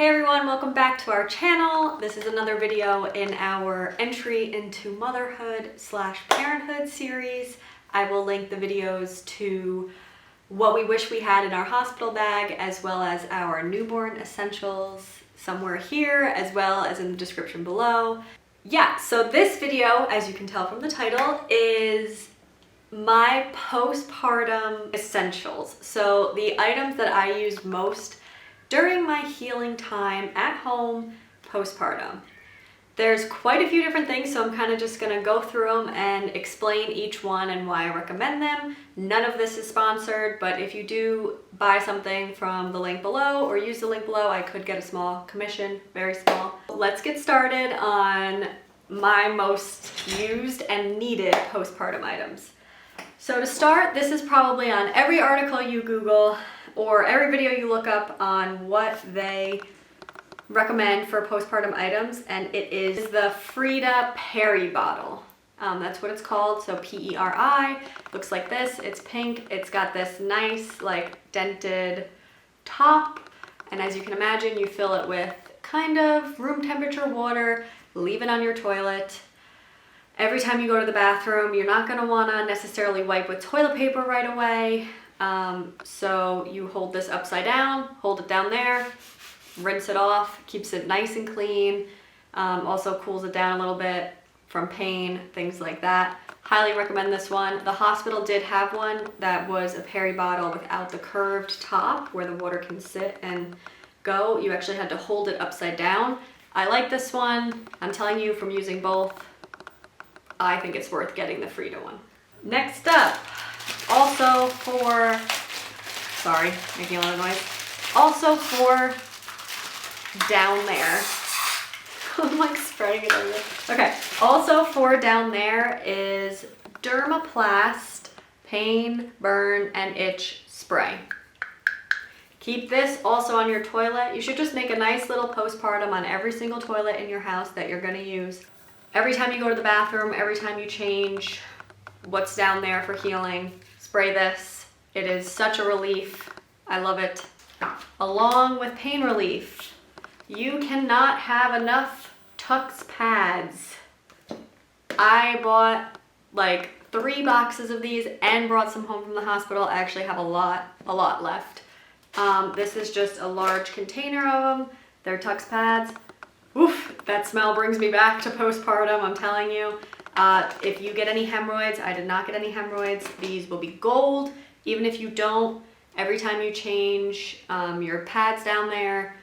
Hey everyone, welcome back to our channel. This is another video in our entry into motherhood / parenthood series. I will link the videos to what we wish we had in our hospital bag, as well as our newborn essentials somewhere here, as well as in the description below. Yeah, so this video, as you can tell from the title, is my postpartum essentials. So the items that I used most during my healing time at home postpartum. There's quite a few different things, so I'm kind of just gonna go through them and explain each one and why I recommend them. None of this is sponsored, but if you do buy something from the link below or use the link below, I could get a small commission, very small. Let's get started on my most used and needed postpartum items. So to start, this is probably on every article you Google or every video you look up on what they recommend for postpartum items, and it is the Frida Peri bottle. That's what it's called, so P-E-R-I. Looks like this, it's pink, it's got this nice like dented top, and as you can imagine, you fill it with kind of room temperature water, leave it on your toilet. Every time you go to the bathroom, you're not gonna wanna necessarily wipe with toilet paper right away. So you hold this upside down, hold it down there, rinse it off, keeps it nice and clean, also cools it down a little bit from pain, things like that. Highly recommend this one. The hospital did have one that was a Peri bottle without the curved top where the water can sit and go. You actually had to hold it upside down. I like this one. I'm telling you from using both, I think it's worth getting the Frida one. Next up, also for, sorry, making a lot of noise. Also for down there. I'm like spreading it over. Okay, also for down there is Dermaplast Pain, Burn, and Itch Spray. Keep this also on your toilet. You should just make a nice little postpartum on every single toilet in your house that you're gonna use. Every time you go to the bathroom, every time you change what's down there for healing, spray this. It is such a relief. I love it. Along with pain relief, you cannot have enough Tux Pads. I bought like 3 boxes of these and brought some home from the hospital. I actually have a lot left. This is just a large container of them. They're Tux Pads. Oof, that smell brings me back to postpartum, I'm telling you. If you get any hemorrhoids, I did not get any hemorrhoids, these will be gold. Even if you don't, every time you change your pads down there,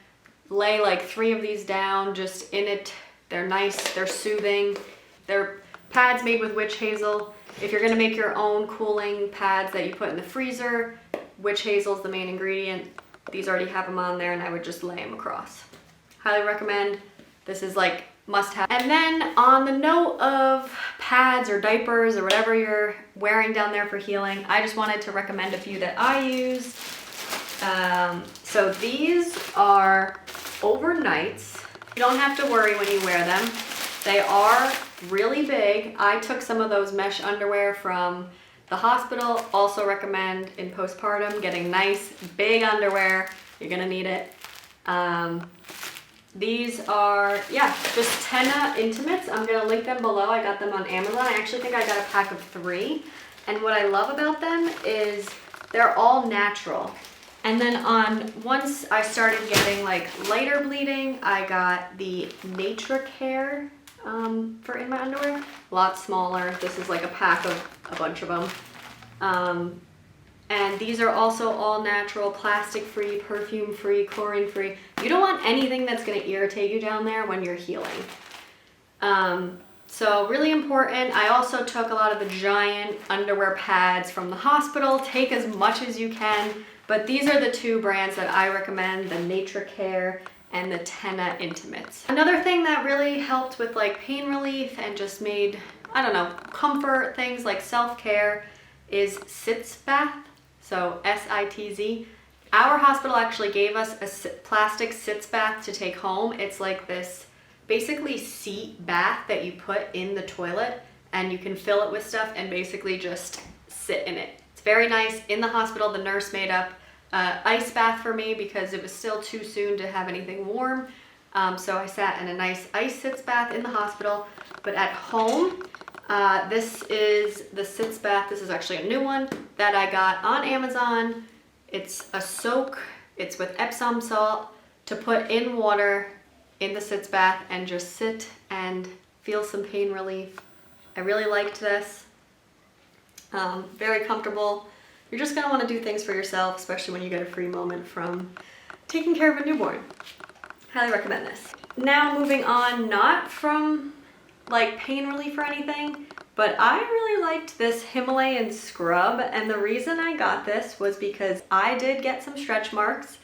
lay like 3 of these down just in it. They're nice, they're soothing. They're pads made with witch hazel. If you're gonna make your own cooling pads that you put in the freezer, witch hazel is the main ingredient. These already have them on there and I would just lay them across. Highly recommend. This is like must have. And then on the note of pads or diapers or whatever you're wearing down there for healing, I just wanted to recommend a few that I use. So these are overnights. You don't have to worry when you wear them. They are really big. I took some of those mesh underwear from the hospital. Also recommend in postpartum getting nice big underwear. You're gonna need it. These are, yeah, just Tena intimates. I'm gonna link them below. I got them on Amazon. I actually think I got a pack of 3. And what I love about them is they're all natural. And then once I started getting like lighter bleeding, I got the Nature Care for in my underwear. A lot smaller. This is like a pack of a bunch of them. And these are also all natural, plastic-free, perfume-free, chlorine-free. You don't want anything that's gonna irritate you down there when you're healing. So really important. I also took a lot of the giant underwear pads from the hospital. Take as much as you can, but these are the 2 brands that I recommend, the Nature Care and the Tena Intimates. Another thing that really helped with like pain relief and just made, I don't know, comfort things like self-care is Sitz Bath. So S-I-T-Z. Our hospital actually gave us a plastic sitz bath to take home. It's like this basically seat bath that you put in the toilet and you can fill it with stuff and basically just sit in it. It's very nice. In the hospital, the nurse made up ice bath for me because it was still too soon to have anything warm. So I sat in a nice ice sitz bath in the hospital. But at home, this is the sitz bath. This is actually a new one that I got on Amazon. It's a soak. It's with Epsom salt to put in water in the sitz bath and just sit and feel some pain relief. I really liked this. Very comfortable. You're just gonna wanna do things for yourself, especially when you get a free moment from taking care of a newborn. Highly recommend this. Now moving on, not from like pain relief or anything, but I really liked this Himalayan Scrub, and the reason I got this was because I did get some stretch marks.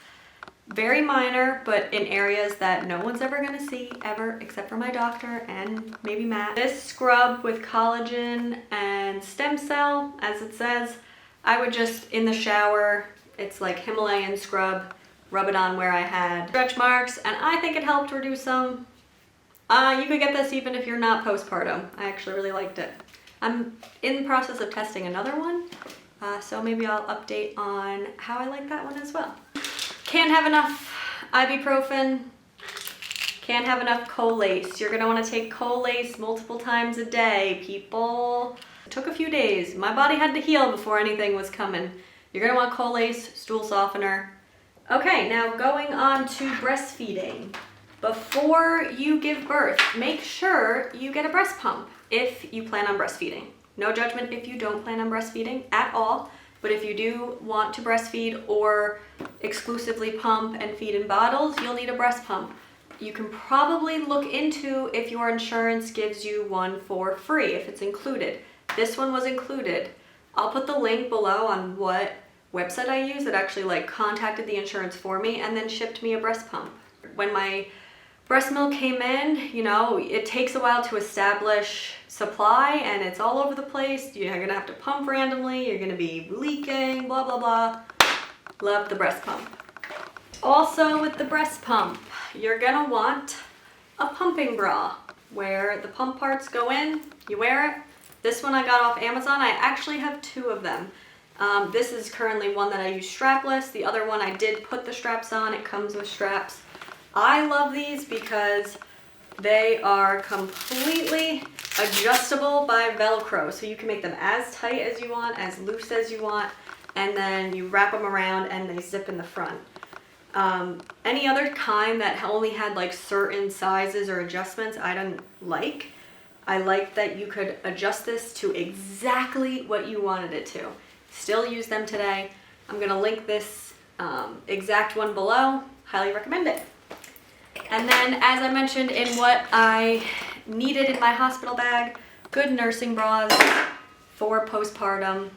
Very minor, but in areas that no one's ever gonna see ever except for my doctor and maybe Matt. This scrub with collagen and stem cell, as it says, I would just, in the shower, it's like Himalayan Scrub, rub it on where I had stretch marks, and I think it helped reduce some. You could get this even if you're not postpartum. I actually really liked it. I'm in the process of testing another one, so maybe I'll update on how I like that one as well. Can't have enough ibuprofen, can't have enough Colace. You're gonna wanna take Colace multiple times a day, people. It took a few days. My body had to heal before anything was coming. You're gonna want Colace, stool softener. Okay, now going on to breastfeeding. Before you give birth, make sure you get a breast pump if you plan on breastfeeding. No judgment if you don't plan on breastfeeding at all. But if you do want to breastfeed or exclusively pump and feed in bottles, you'll need a breast pump. You can probably look into if your insurance gives you one for free, if it's included. This one was included. I'll put the link below on what website I use that actually like contacted the insurance for me and then shipped me a breast pump. When my breast milk came in, you know, it takes a while to establish supply and it's all over the place. You're gonna have to pump randomly, you're gonna be leaking, blah, blah, blah. Love the breast pump. Also with the breast pump, you're gonna want a pumping bra where the pump parts go in, you wear it. This one I got off Amazon. I actually have two of them. This is currently one that I use strapless. The other one I did put the straps on. It comes with straps. I love these because they are completely adjustable by Velcro. So you can make them as tight as you want, as loose as you want, and then you wrap them around and they zip in the front. Any other kind that only had like certain sizes or adjustments, I don't like. I like that you could adjust this to exactly what you wanted it to. Still use them today. I'm gonna link this exact one below. Highly recommend it. And then, as I mentioned in what I needed in my hospital bag, good nursing bras for postpartum.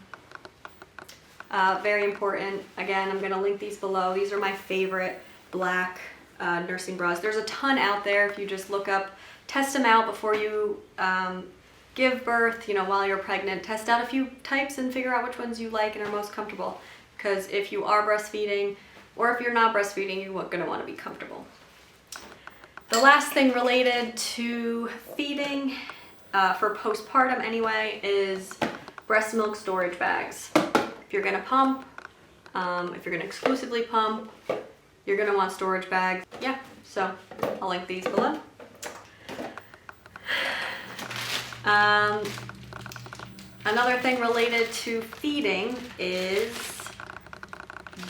Very important. Again, I'm gonna link these below. These are my favorite black nursing bras. There's a ton out there if you just look up, test them out before you give birth, you know, while you're pregnant. Test out a few types and figure out which ones you like and are most comfortable. Because if you are breastfeeding or if you're not breastfeeding, you're gonna wanna be comfortable. The last thing related to feeding, for postpartum anyway, is breast milk storage bags. If you're gonna pump, if you're gonna exclusively pump, you're gonna want storage bags. Yeah, so I'll link these below. Another thing related to feeding is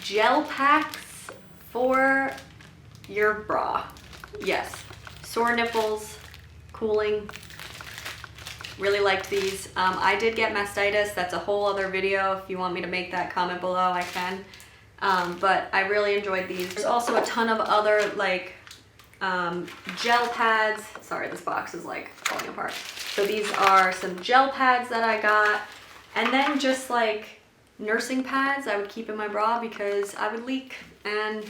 gel packs for your bra. Yes, sore nipples, cooling. Really liked these. I did get mastitis. That's a whole other video. If you want me to make that, comment below, I can. But I really enjoyed these. There's also a ton of other like gel pads. Sorry, this box is like falling apart. So these are some gel pads that I got. And then just like nursing pads I would keep in my bra because I would leak and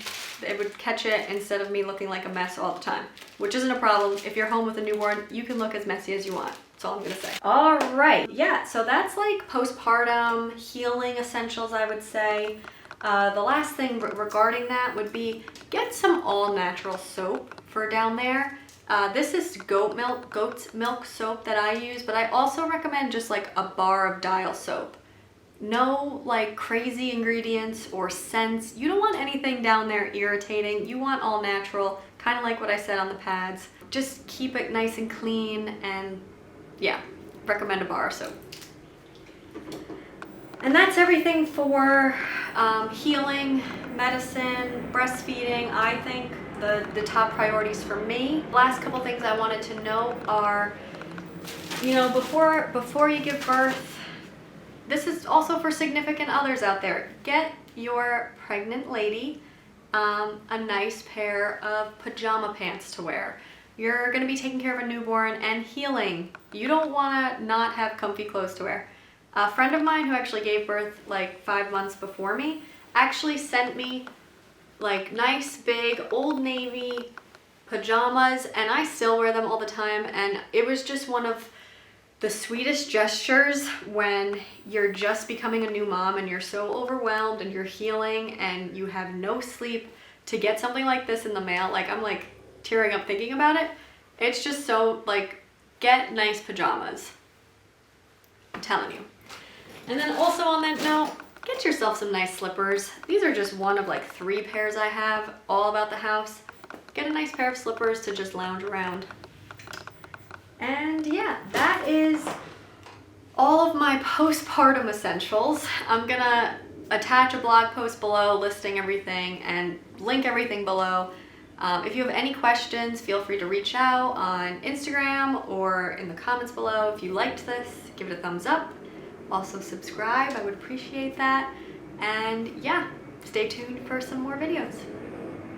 it would catch it instead of me looking like a mess all the time, which isn't a problem. If you're home with a newborn, you can look as messy as you want. That's all I'm gonna say. All right, yeah, so that's like postpartum healing essentials, I would say. The last thing regarding that would be get some all natural soap for down there. This is goat's milk soap that I use, but I also recommend just like a bar of Dial soap. No like crazy ingredients or scents. You don't want anything down there irritating. You want all natural, kind of like what I said on the pads. Just keep it nice and clean, and yeah, recommend a bar soap. And that's everything for healing, medicine, breastfeeding. I think the top priorities for me. Last couple things I wanted to note are, you know, before you give birth, this is also for significant others out there. Get your pregnant lady a nice pair of pajama pants to wear. You're gonna be taking care of a newborn and healing. You don't wanna not have comfy clothes to wear. A friend of mine who actually gave birth like 5 months before me actually sent me like nice big Old Navy pajamas, and I still wear them all the time, and it was just one of the sweetest gestures when you're just becoming a new mom and you're so overwhelmed and you're healing and you have no sleep, to get something like this in the mail. Like, I'm like tearing up thinking about it. It's just so, like, get nice pajamas. I'm telling you. And then also on that note, get yourself some nice slippers. These are just one of like 3 pairs I have all about the house. Get a nice pair of slippers to just lounge around. And yeah, that is all of my postpartum essentials. I'm gonna attach a blog post below listing everything and link everything below. If you have any questions, feel free to reach out on Instagram or in the comments below. If you liked this, give it a thumbs up. Also subscribe, I would appreciate that. And yeah, stay tuned for some more videos.